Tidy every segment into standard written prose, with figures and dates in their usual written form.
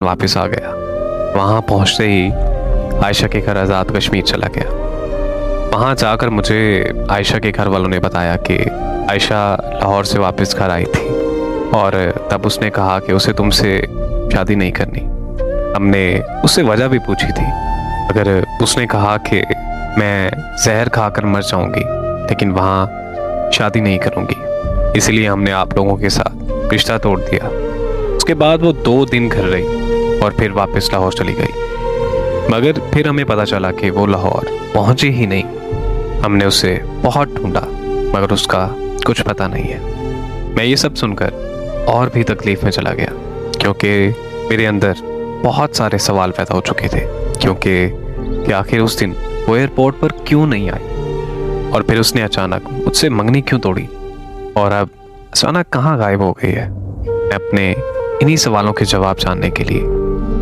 वापस आ गया। वहाँ पहुँचते ही आयशा के घर आज़ाद कश्मीर चला गया। वहाँ जाकर मुझे आयशा के घर वालों ने बताया कि आयशा लाहौर से वापस घर आई थी और तब उसने कहा कि उसे तुमसे शादी नहीं करनी। हमने उससे वजह भी पूछी थी, अगर उसने कहा कि मैं जहर खाकर मर जाऊंगी लेकिन वहाँ शादी नहीं करूंगी, इसलिए हमने आप लोगों के साथ रिश्ता तोड़ दिया। उसके बाद वो 2 दिन घर रही और फिर वापस लाहौर चली गई, मगर फिर हमें पता चला कि वो लाहौर पहुंची ही नहीं। हमने उसे बहुत ढूंढा मगर उसका कुछ पता नहीं है। मैं ये सब सुनकर और भी तकलीफ में चला गया, क्योंकि मेरे अंदर बहुत सारे सवाल पैदा हो चुके थे कि आखिर उस दिन वो एयरपोर्ट पर क्यों नहीं आई, और फिर उसने अचानक मुझसे मंगनी क्यों तोड़ी, और अब अचानक कहाँ गायब हो गई है। मैं अपने इन्हीं सवालों के जवाब जानने के लिए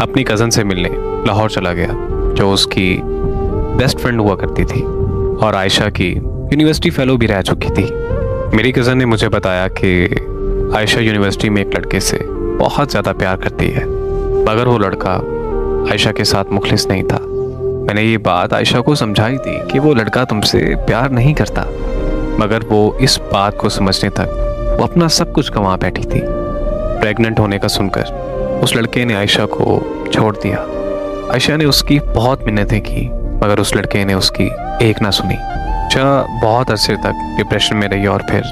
अपनी कज़न से मिलने लाहौर चला गया, जो उसकी बेस्ट फ्रेंड हुआ करती थी और आयशा की यूनिवर्सिटी फेलो भी रह चुकी थी। मेरी कज़न ने मुझे बताया कि आयशा यूनिवर्सिटी में एक लड़के से बहुत ज़्यादा प्यार करती है, मगर वो लड़का आयशा के साथ मुखलिस नहीं था। मैंने ये बात आयशा को समझाई थी कि वो लड़का तुमसे प्यार नहीं करता, मगर वो इस बात को समझने तक वो अपना सब कुछ गंवा बैठी थी। प्रेग्नेंट होने का सुनकर उस लड़के ने आयशा को छोड़ दिया। आयशा ने उसकी बहुत मिन्नतें की, मगर उस लड़के ने उसकी एक ना सुनी। आयशा बहुत अरसे तक डिप्रेशन में रही और फिर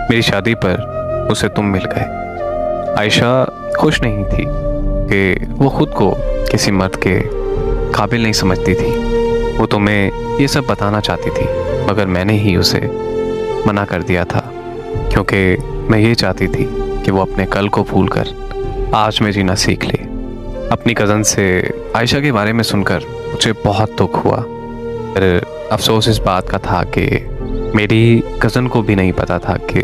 मेरी शादी पर उसे तुम मिल गए। आयशा खुश नहीं थी कि वो खुद को किसी मर्द के काबिल नहीं समझती थी। वो तुम्हें ये सब बताना चाहती थी, मगर मैंने ही उसे मना कर दिया था, क्योंकि मैं ये चाहती थी कि वो अपने कल को भूलकर आज में जीना सीख ले। अपनी कज़न से आयशा के बारे में सुनकर मुझे बहुत दुख हुआ, पर अफसोस इस बात का था कि मेरी कज़न को भी नहीं पता था कि